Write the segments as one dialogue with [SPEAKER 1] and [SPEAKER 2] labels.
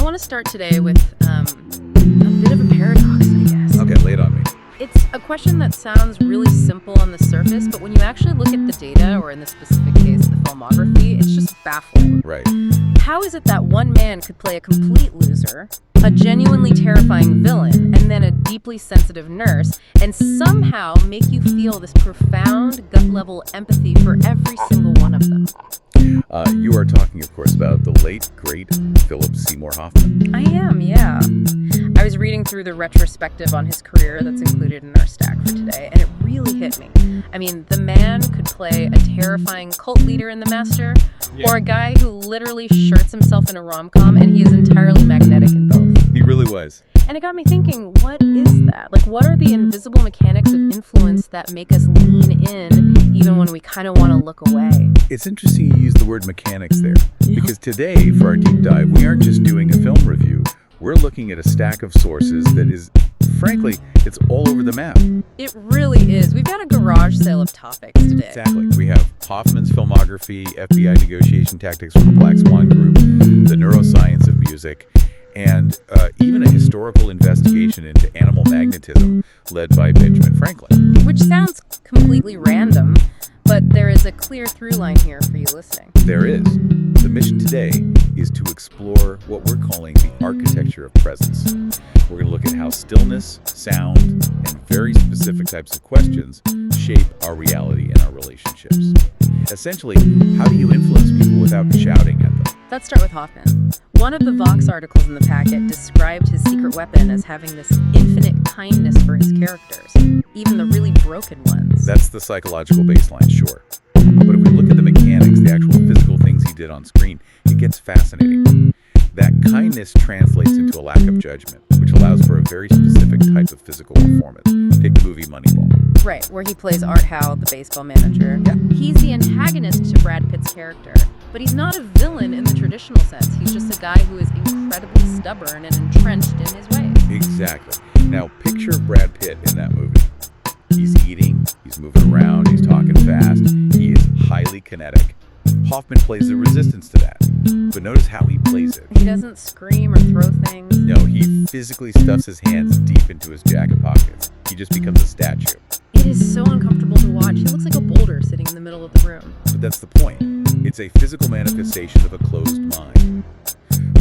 [SPEAKER 1] want to start today with a bit of a paradox, I guess.
[SPEAKER 2] Okay, lay it on me.
[SPEAKER 1] It's a question that sounds really simple on the surface, but when you actually look at the data, or in this specific case, the filmography, it's just baffling.
[SPEAKER 2] Right.
[SPEAKER 1] How is it that one man could play a complete loser, a genuinely terrifying villain, and then a deeply sensitive nurse, and somehow make you feel this profound gut-level empathy for every single one of them?
[SPEAKER 2] You are talking, of course, about the late, great Philip Seymour Hoffman.
[SPEAKER 1] I am, yeah. I was reading through the retrospective on his career that's included in our stack for today, and it really hit me. I mean, the man could play a terrifying cult leader in The Master, or a guy who literally shirts himself in a rom-com, and he is entirely magnetic in both.
[SPEAKER 2] He really was.
[SPEAKER 1] And it got me thinking, what is that? Like, what are the invisible mechanics of influence that make us lean in even when we kind of want to look away?
[SPEAKER 2] It's interesting you use the word mechanics there, because today, for our deep dive, we aren't just doing a film review. We're looking at a stack of sources that is, frankly, it's all over the map.
[SPEAKER 1] It really is. We've got a garage sale of topics today.
[SPEAKER 2] Exactly. We have Hoffman's filmography, FBI negotiation tactics from the Black Swan Group, the neuroscience of music, and even a historical investigation into animal magnetism led by Benjamin Franklin.
[SPEAKER 1] Which sounds completely random, but there is a clear through line here for you listening.
[SPEAKER 2] There is. The mission today is to explore what we're calling the architecture of presence. We're going to look at how stillness, sound, and very specific types of questions shape our reality and our relationships. Essentially, how do you influence people without shouting at them?
[SPEAKER 1] Let's start with Hoffman. One of the Vox articles in the packet described his secret weapon as having this infinite kindness for his characters, even the really broken ones.
[SPEAKER 2] That's the psychological baseline, sure. But if we look at the mechanics, the actual physical things he did on screen, it gets fascinating. That kindness translates into a lack of judgment, which allows for a very specific type of physical performance. Take the movie Moneyball.
[SPEAKER 1] Right, where he plays Art Howe, the baseball manager.
[SPEAKER 2] Yeah.
[SPEAKER 1] He's the antagonist to Brad Pitt's character, but he's not a villain in the traditional sense. He's just a guy who is incredibly stubborn and entrenched in his ways.
[SPEAKER 2] Exactly. Now, picture Brad Pitt in that movie. He's eating, he's moving around, he's talking fast, he is highly kinetic. Hoffman plays the resistance to that. But notice how he plays it.
[SPEAKER 1] He doesn't scream or throw things.
[SPEAKER 2] No, he physically stuffs his hands deep into his jacket pockets. He just becomes a statue.
[SPEAKER 1] It is so uncomfortable to watch. He looks like a boulder sitting in the middle of the room.
[SPEAKER 2] But that's the point. It's a physical manifestation of a closed mind.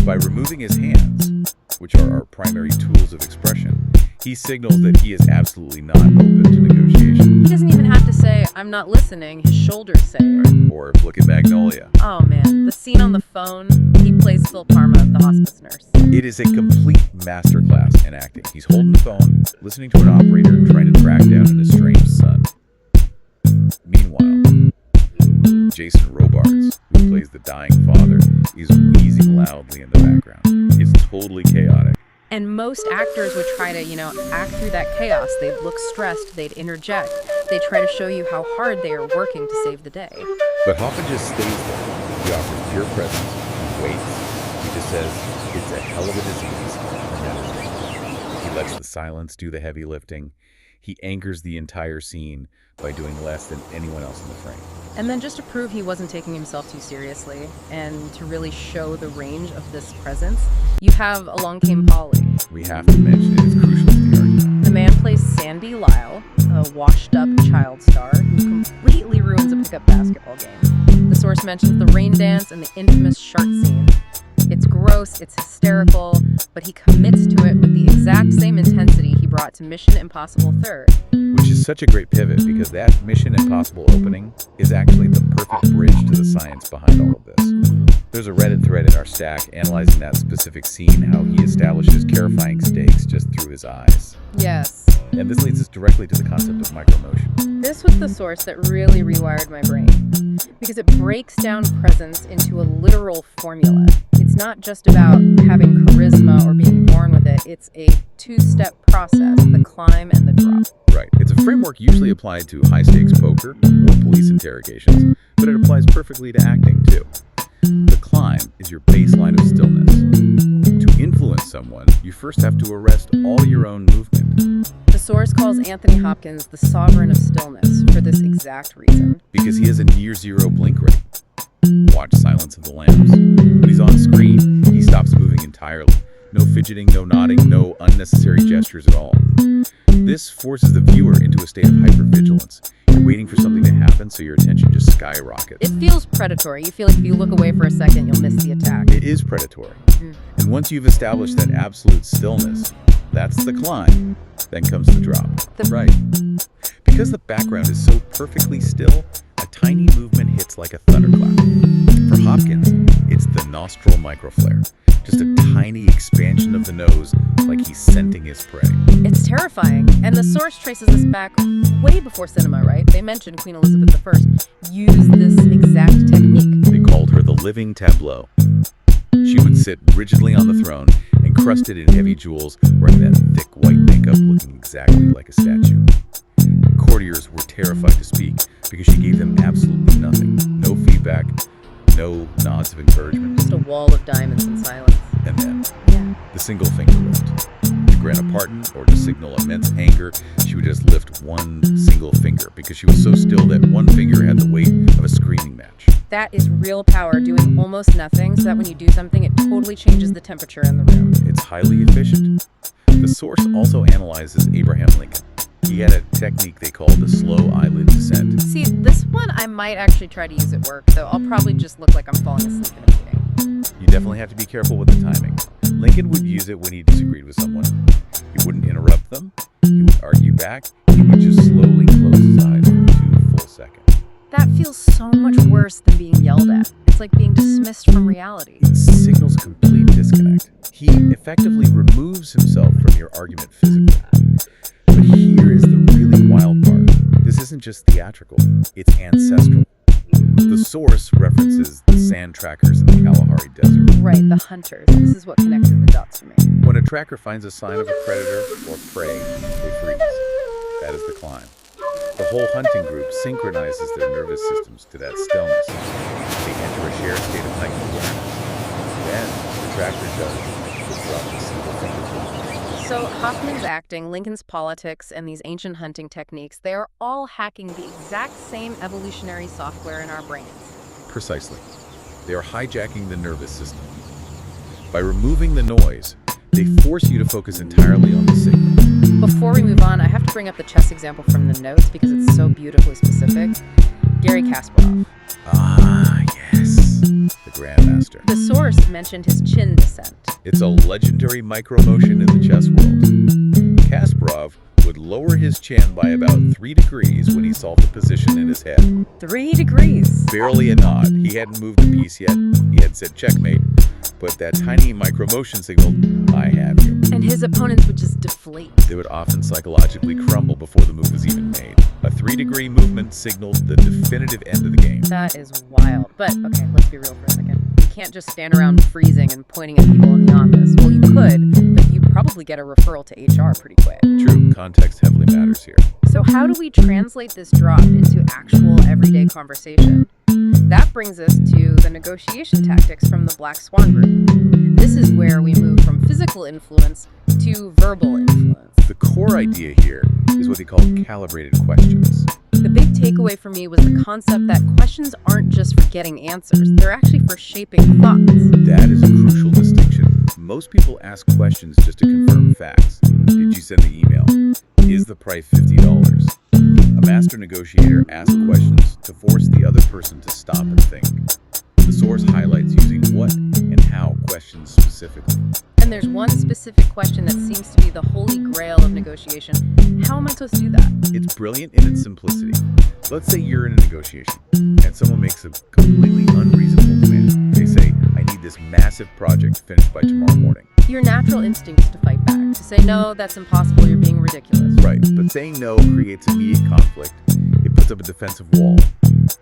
[SPEAKER 2] By removing his hands, which are our primary tools of expression, he signals that he is absolutely not open to negotiation.
[SPEAKER 1] He doesn't even have to say, "I'm not listening." His shoulders say it.
[SPEAKER 2] Right. Or look at Magnolia.
[SPEAKER 1] Oh man, the scene on the phone, he plays Phil Parma, the hospice nurse.
[SPEAKER 2] It is a complete masterclass in acting. He's holding the phone, listening to an operator trying to track down an estranged son. Meanwhile, Jason Robards, who plays the dying father, is wheezing loudly in the background. It's totally chaotic.
[SPEAKER 1] And most actors would try to, act through that chaos. They'd look stressed, they'd interject. They'd try to show you how hard they are working to save the day.
[SPEAKER 2] But Hoffman just stays there. He offers pure presence, waits. He just says, it's a hell of a disease. He lets the silence do the heavy lifting. He anchors the entire scene by doing less than anyone else in the frame.
[SPEAKER 1] And then just to prove he wasn't taking himself too seriously, and to really show the range of this presence, you have Along Came Polly.
[SPEAKER 2] We have to mention it is crucial to the argument.
[SPEAKER 1] The man plays Sandy Lyle, a washed-up child star who completely ruins a pickup basketball game. The source mentions the rain dance and the infamous shark scene. It's gross, it's hysterical, but he commits to it with the exact same intensity he brought to Mission Impossible 3rd.
[SPEAKER 2] Which is such a great pivot, because that Mission Impossible opening is actually the perfect bridge to the science behind all of this. There's a Reddit thread in our stack analyzing that specific scene, how he establishes terrifying stakes just through his eyes.
[SPEAKER 1] Yes.
[SPEAKER 2] And this leads us directly to the concept of micromotion.
[SPEAKER 1] This was the source that really rewired my brain, because it breaks down presence into a literal formula. It's not just about having charisma or being born with it. It's a two-step process, the climb and the drop.
[SPEAKER 2] Right. It's a framework usually applied to high-stakes poker or police interrogations, but it applies perfectly to acting, too. The climb is your baseline of stillness. To influence someone, you first have to arrest all your own movement.
[SPEAKER 1] The source calls Anthony Hopkins the sovereign of stillness for this exact reason.
[SPEAKER 2] Because he has a near-zero blink rate. Watch Silence of the Lambs. When he's on screen, he stops moving entirely. No fidgeting, no nodding, no unnecessary gestures at all. This forces the viewer into a state of hypervigilance. You're waiting for something to happen, so your attention just skyrockets.
[SPEAKER 1] It feels predatory. You feel like if you look away for a second, you'll miss the attack.
[SPEAKER 2] It is predatory. And once you've established that absolute stillness, that's the climb, then comes the drop. Right. Because the background is so perfectly still, a tiny movement hits like a thunderclap. For Hopkins, it's the nostril microflare. Just a tiny expansion of the nose, like he's scenting his prey.
[SPEAKER 1] It's terrifying. And the source traces this back way before cinema, right? They mentioned Queen Elizabeth I used this exact technique.
[SPEAKER 2] They called her the living tableau. She would sit rigidly on the throne, encrusted in heavy jewels, wearing that thick white makeup, looking exactly like a statue. Courtiers were terrified to speak because she gave them absolutely nothing. No feedback, no nods of encouragement.
[SPEAKER 1] Just a wall of diamonds and silence.
[SPEAKER 2] And then, the single finger lift. To grant a pardon or to signal immense anger, she would just lift one single finger because she was so still that one finger had the weight of a screaming match.
[SPEAKER 1] That is real power, doing almost nothing, so that when you do something, it totally changes the temperature in the room.
[SPEAKER 2] It's highly efficient. The source also analyzes Abraham Lincoln. He had a technique they called the slow eyelid descent.
[SPEAKER 1] See, this one I might actually try to use at work, though I'll probably just look like I'm falling asleep in a meeting.
[SPEAKER 2] You definitely have to be careful with the timing. Lincoln would use it when he disagreed with someone. He wouldn't interrupt them. He would argue back. He would just slowly close his eyes for 2 full seconds.
[SPEAKER 1] That feels so much worse than being yelled at. It's like being dismissed from reality.
[SPEAKER 2] It signals a complete disconnect. He effectively removes himself from your argument physically. But here is the really wild part. This isn't just theatrical, it's ancestral. The source references the sand trackers in the Kalahari Desert.
[SPEAKER 1] Right, the hunters. This is what connected the dots for me.
[SPEAKER 2] When a tracker finds a sign of a predator or prey, they freeze. That is the climb. The whole hunting group synchronizes their nervous systems to that stillness. They enter a shared state of heightened awareness. Then, the tracker judge will drop a single finger to them.
[SPEAKER 1] So Hoffman's acting, Lincoln's politics, and these ancient hunting techniques, they are all hacking the exact same evolutionary software in our brains.
[SPEAKER 2] Precisely. They are hijacking the nervous system. By removing the noise, they force you to focus entirely on the signal.
[SPEAKER 1] Before we move on, I have to bring up the chess example from the notes because it's so beautifully specific. Garry Kasparov.
[SPEAKER 2] Ah, yes. The Grandmaster.
[SPEAKER 1] The source mentioned his chin descent.
[SPEAKER 2] It's a legendary micro-motion in the chess world. Kasparov would lower his chin by about 3 degrees when he solved a position in his head.
[SPEAKER 1] 3 degrees?
[SPEAKER 2] Barely a nod. He hadn't moved a piece yet. He had said checkmate. But that tiny micro-motion signaled, I have you.
[SPEAKER 1] And his opponents would just deflate.
[SPEAKER 2] They would often psychologically crumble before the move was even made. A 3-degree movement signaled the definitive end of the game.
[SPEAKER 1] That is wild. But, okay, let's be real for a second. You can't just stand around freezing and pointing at people in the office. Well, you could, but you'd probably get a referral to HR pretty quick.
[SPEAKER 2] True, context heavily matters here.
[SPEAKER 1] So how do we translate this drop into actual everyday conversation? That brings us to the negotiation tactics from the Black Swan group. This is where we move from physical influence to verbal influence.
[SPEAKER 2] The core idea here is what they call calibrated questions.
[SPEAKER 1] The big takeaway for me was the concept that questions aren't just for getting answers, they're actually for shaping thoughts.
[SPEAKER 2] That is a crucial distinction. Most people ask questions just to confirm facts. Did you send the email? Is the price $50? A master negotiator asks questions to force the other person to stop and think. The source highlights using what and how questions specifically.
[SPEAKER 1] And there's one specific question that seems to be the holy grail of negotiation. How am I supposed to do that?
[SPEAKER 2] It's brilliant in its simplicity. Let's say you're in a negotiation, and someone makes a completely unreasonable demand. They say, I need this massive project finished by tomorrow morning.
[SPEAKER 1] Your natural instinct is to fight back, to say, no, that's impossible, you're being ridiculous.
[SPEAKER 2] Right, but saying no creates immediate conflict. It puts up a defensive wall.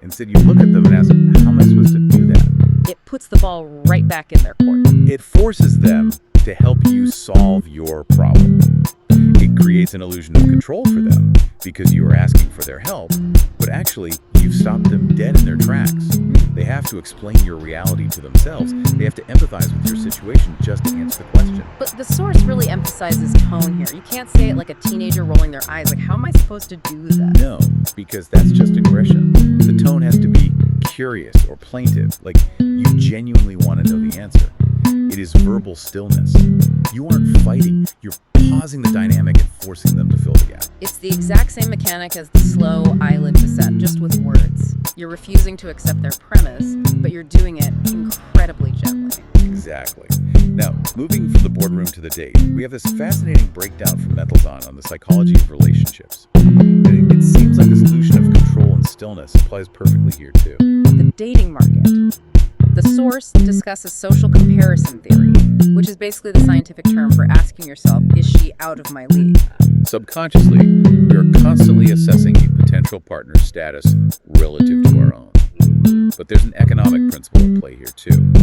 [SPEAKER 2] Instead, you look at them and ask, how am I supposed to do that?
[SPEAKER 1] It puts the ball right back in their court.
[SPEAKER 2] It forces them to help you solve your problem. It creates an illusion of control for them because you are asking for their help, but actually, you've stopped them dead in their tracks. They have to explain your reality to themselves. They have to empathize with your situation just to answer the question.
[SPEAKER 1] But the source really emphasizes tone here. You can't say it like a teenager rolling their eyes. Like, how am I supposed to do that?
[SPEAKER 2] No, because that's just aggression. The tone has to be curious or plaintive, like you genuinely want to know the answer. It is verbal stillness. You aren't fighting, you're pausing the dynamic and forcing them to fill the gap.
[SPEAKER 1] It's the exact same mechanic as the slow eyelid descent, just with words. You're refusing to accept their premise, but you're doing it incredibly gently.
[SPEAKER 2] Exactly. Now, moving from the boardroom to the date, we have this fascinating breakdown from Mendelsohn on the psychology of relationships. And it seems like the solution of control and stillness applies perfectly here too.
[SPEAKER 1] The dating market. The source discusses social comparison theory, which is basically the scientific term for asking yourself, is she out of my league?
[SPEAKER 2] Subconsciously, we are constantly assessing a potential partner's status relative to our own. But there's an economic principle at play here too.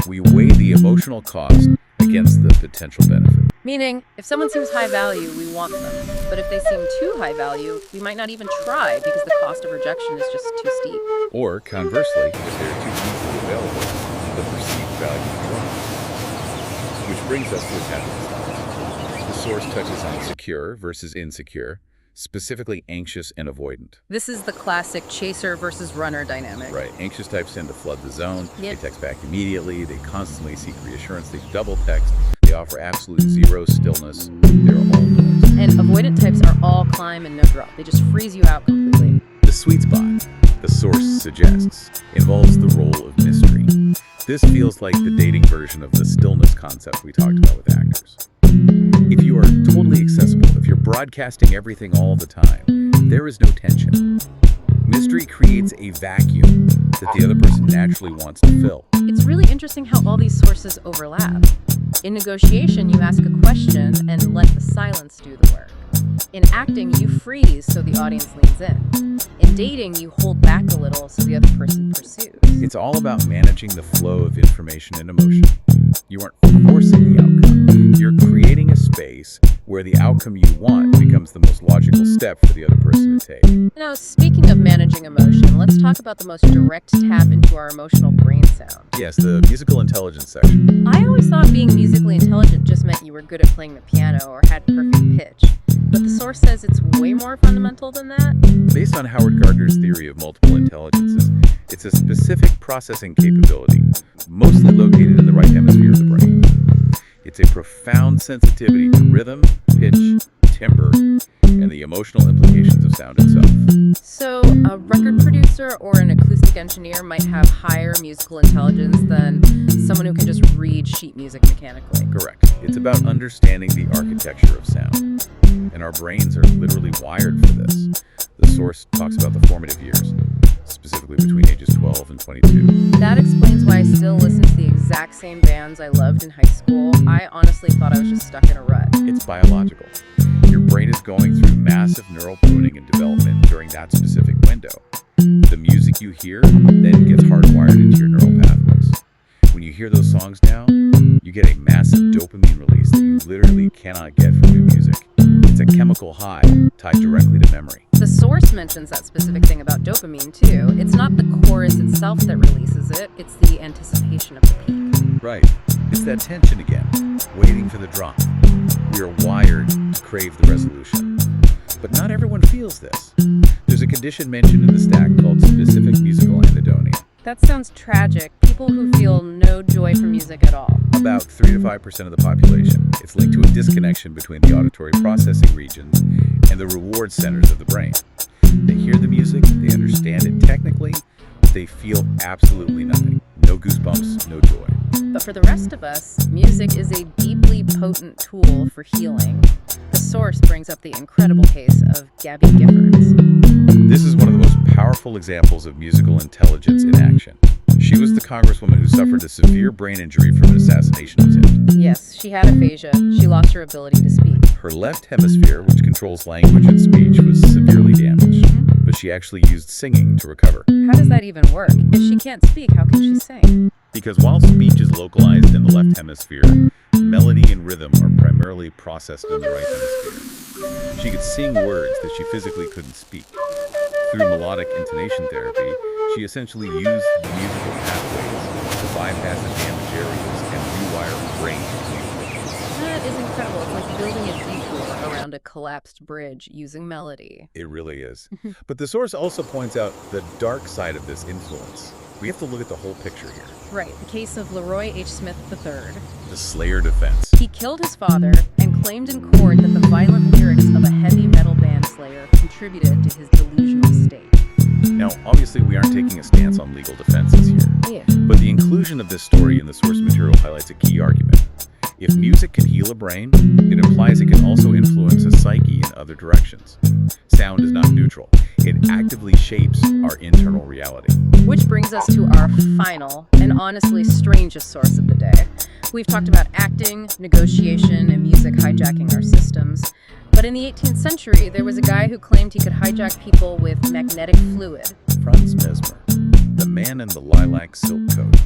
[SPEAKER 2] We weigh the emotional cost against the potential benefit.
[SPEAKER 1] Meaning, if someone seems high value, we want them. But if they seem too high value, we might not even try because the cost of rejection is just too steep.
[SPEAKER 2] Or, conversely, if they're too easily available, the perceived value drops. Which brings us to attachment styles. The source touches on secure versus insecure, specifically anxious and avoidant.
[SPEAKER 1] This is the classic chaser versus runner dynamic.
[SPEAKER 2] Right. Anxious types tend to flood the zone.
[SPEAKER 1] Yep.
[SPEAKER 2] They text back immediately. They constantly seek reassurance. They double text. They offer absolute zero stillness. They're all noise.
[SPEAKER 1] And avoidant types are all climb and no drop. They just freeze you out completely.
[SPEAKER 2] The sweet spot, the source suggests, involves the role of mystery. This feels like the dating version of the stillness concept we talked about with actors. If you are totally accessible, if you're broadcasting everything all the time, there is no tension. Mystery creates a vacuum that the other person naturally wants to fill.
[SPEAKER 1] It's really interesting how all these sources overlap. In negotiation, you ask a question and let the silence do the work. In acting, you freeze so the audience leans in. In dating, you hold back a little so the other person pursues.
[SPEAKER 2] It's all about managing the flow of information and emotion. You aren't forcing the outcome. You're creating a space where the outcome you want becomes the most logical step for the other person to take.
[SPEAKER 1] Now, speaking of managing emotion, let's talk about the most direct tap into our emotional brain sound.
[SPEAKER 2] Yes, the musical intelligence section.
[SPEAKER 1] I always thought being musically intelligent just meant you were good at playing the piano or had perfect pitch. But the source says it's way more fundamental than that.
[SPEAKER 2] Based on Howard Gardner's theory of multiple intelligences, it's a specific processing capability, mostly located in the right hemisphere of the brain. It's a profound sensitivity to rhythm, pitch, timbre, and the emotional implications of sound itself.
[SPEAKER 1] So, a record producer or an acoustic engineer might have higher musical intelligence than someone who can just read sheet music mechanically.
[SPEAKER 2] Correct. It's about understanding the architecture of sound. And our brains are literally wired for this. The source talks about the formative years, specifically between ages 12 and 22.
[SPEAKER 1] That explains why I still listen to the exact same bands I loved in high school. I honestly thought I was just stuck in a rut.
[SPEAKER 2] It's biological. Your brain is going through massive neural pruning and development during that specific window. The music you hear then gets hardwired into your neural pathways. When you hear those songs now, you get a massive dopamine release that you literally cannot get from new music. It's a chemical high tied directly to memory.
[SPEAKER 1] The source mentions that specific thing about dopamine too. It's not the chorus itself that releases it, it's the anticipation of the peak.
[SPEAKER 2] Right. It's that tension again, waiting for the drop. We are wired to crave the resolution. But not everyone feels this. There's a condition mentioned in the stack called specific musical anhedonia.
[SPEAKER 1] That sounds tragic. People who feel no joy from music at all.
[SPEAKER 2] About 3 to 5% of the population. It's linked to a disconnection between the auditory processing regions and the reward centers of the brain. They hear the music, they understand it technically, but they feel absolutely nothing. No goosebumps, no joy.
[SPEAKER 1] But for the rest of us, music is a deeply potent tool for healing. The source brings up the incredible case of Gabby Giffords.
[SPEAKER 2] This is one of the most powerful examples of musical intelligence in action. She was the congresswoman who suffered a severe brain injury from an assassination attempt.
[SPEAKER 1] Yes, she had aphasia. She lost her ability to speak.
[SPEAKER 2] Her left hemisphere, which controls language and speech, was severely damaged, but she actually used singing to recover.
[SPEAKER 1] How does that even work? If she can't speak, how can she sing?
[SPEAKER 2] Because while speech is localized in the left hemisphere, melody and rhythm are primarily processed in the right hemisphere. She could sing words that she physically couldn't speak. Through melodic intonation therapy, she essentially used the musical pathways to bypass the damaged areas and rewire her brain completely.
[SPEAKER 1] That is incredible. It's like building a detour around around a collapsed bridge using melody.
[SPEAKER 2] It really is. But the source also points out the dark side of this influence. We have to look at the whole picture here.
[SPEAKER 1] Right, the case of Leroy H. Smith III.
[SPEAKER 2] The Slayer defense.
[SPEAKER 1] He killed his father and claimed in court that the violent lyrics of a heavy metal band Slayer contributed to his delusional state.
[SPEAKER 2] Now, obviously, we aren't taking a stance on legal defenses here.
[SPEAKER 1] Yeah.
[SPEAKER 2] But the inclusion of this story in the source material highlights a key argument. If music can heal a brain, it implies it can also influence a psyche in other directions. Sound is not neutral. It actively shapes our internal reality.
[SPEAKER 1] Which brings us to our final and honestly strangest source of the day. We've talked about acting, negotiation, and music hijacking our systems. But in the 18th century, there was a guy who claimed he could hijack people with magnetic fluid.
[SPEAKER 2] Franz Mesmer, the man in the lilac silk coat.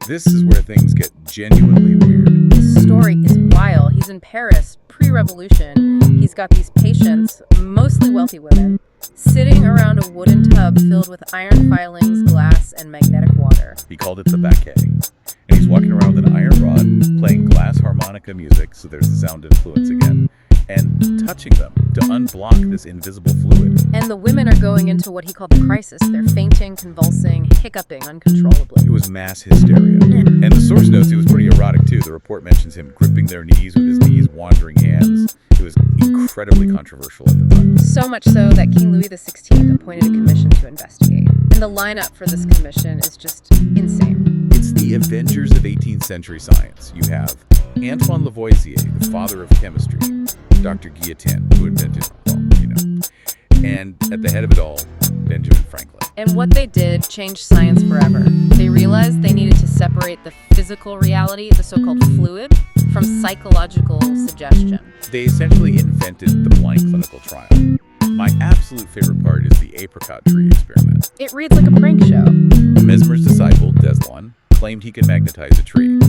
[SPEAKER 2] This is where things get genuinely weird.
[SPEAKER 1] This story is wild. He's in Paris, pre-revolution. He's got these patients, mostly wealthy women, sitting around a wooden tub filled with iron filings, glass, and magnetic water.
[SPEAKER 2] He called it the baquet. And he's walking around with an iron rod, playing glass harmonica music, so there's the sound influence again, and touching them to unblock this invisible fluid.
[SPEAKER 1] And the women are going into what he called the crisis. They're fainting, convulsing, hiccuping uncontrollably.
[SPEAKER 2] It was mass hysteria. And the source notes it was pretty erotic too. The report mentions him gripping their knees with his knees, wandering hands. It was incredibly controversial at the time.
[SPEAKER 1] So much so that King Louis XVI appointed a commission to investigate. And the lineup for this commission is just insane.
[SPEAKER 2] It's the Avengers of 18th century science. You have Antoine Lavoisier, the father of chemistry, Dr. Guillotin, who invented, and at the head of it all, Benjamin Franklin.
[SPEAKER 1] And what they did changed science forever. They realized they needed to separate the physical reality, the so-called fluid, from psychological suggestion.
[SPEAKER 2] They essentially invented the blind clinical trial. My absolute favorite part is the apricot tree experiment.
[SPEAKER 1] It reads like a prank show.
[SPEAKER 2] Mesmer's disciple, Deslon, claimed he could magnetize a tree.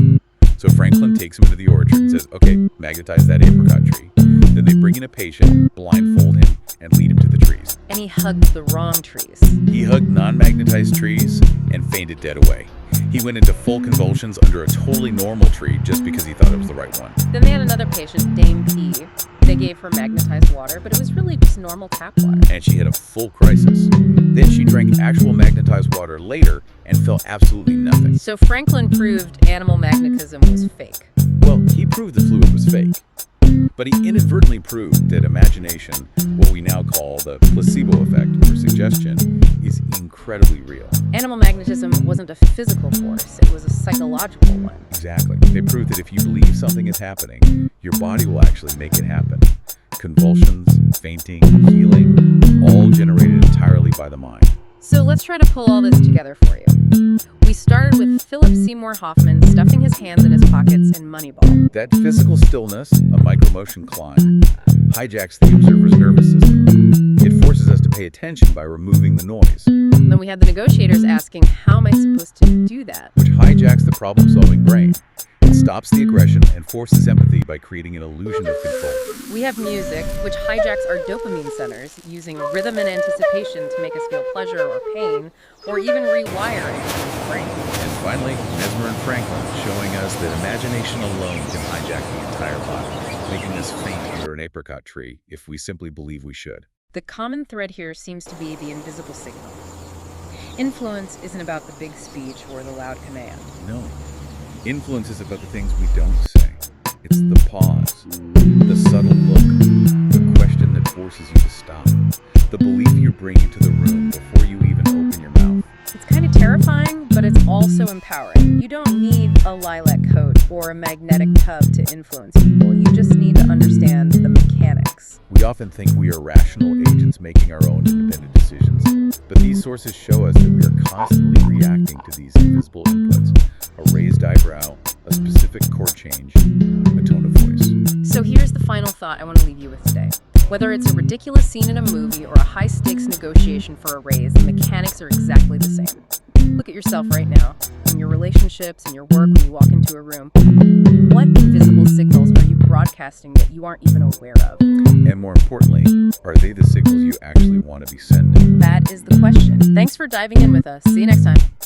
[SPEAKER 2] So Franklin takes him into the orchard and says, okay, magnetize that apricot tree. Then they bring in a patient, blindfold him, and lead him to the trees.
[SPEAKER 1] And he hugged the wrong trees.
[SPEAKER 2] He hugged non-magnetized trees and fainted dead away. He went into full convulsions under a totally normal tree just because he thought it was the right one.
[SPEAKER 1] Then they had another patient, Dame P. They gave her magnetized water, but it was really just normal tap water.
[SPEAKER 2] And she had a full crisis. Then she drank actual magnetized water later and felt absolutely nothing.
[SPEAKER 1] So Franklin proved animal magnetism was fake.
[SPEAKER 2] Well, he proved the fluid was fake. But he inadvertently proved that imagination, what we now call the placebo effect or suggestion, is incredibly real.
[SPEAKER 1] Animal magnetism wasn't a physical force, it was a psychological one.
[SPEAKER 2] Exactly. They proved that if you believe something is happening, your body will actually make it happen. Convulsions, fainting, healing, all generated entirely by the mind.
[SPEAKER 1] So let's try to pull all this together for you. We started with Philip Seymour Hoffman stuffing his hands in his pockets in Moneyball.
[SPEAKER 2] That physical stillness, a micromotion climb, hijacks the observer's nervous system. It forces us to pay attention by removing the noise.
[SPEAKER 1] And then we had the negotiators asking, how am I supposed to do that?
[SPEAKER 2] Which hijacks the problem-solving brain. It stops the aggression and forces empathy by creating an illusion of control.
[SPEAKER 1] We have music, which hijacks our dopamine centers, using rhythm and anticipation to make us feel pleasure or pain, or even rewiring the brain.
[SPEAKER 2] And finally, Mesmer and Franklin showing us that imagination alone can hijack the entire body, making us faint under an apricot tree if we simply believe we should.
[SPEAKER 1] The common thread here seems to be the invisible signal. Influence isn't about the big speech or the loud command.
[SPEAKER 2] No. Influence is about the things we don't say. It's the pause, the subtle look, the question that forces you to stop, the belief you're bringing to the room before you even open your mouth.
[SPEAKER 1] It's kind of terrifying, but it's also empowering. You don't need a lilac coat or a magnetic tub to influence people. You just need to understand the mechanics.
[SPEAKER 2] We often think we are rational agents making our own independent decisions, but these sources show us that we are constantly reacting to these invisible inputs. A raised eyebrow, a specific chord change, a tone of voice.
[SPEAKER 1] So here's the final thought I want to leave you with today. Whether it's a ridiculous scene in a movie or a high-stakes negotiation for a raise, the mechanics are exactly the same. Look at yourself right now, in your relationships, in your work, when you walk into a room. What invisible signals are you broadcasting that you aren't even aware of?
[SPEAKER 2] And more importantly, are they the signals you actually want to be sending?
[SPEAKER 1] That is the question. Thanks for diving in with us. See you next time.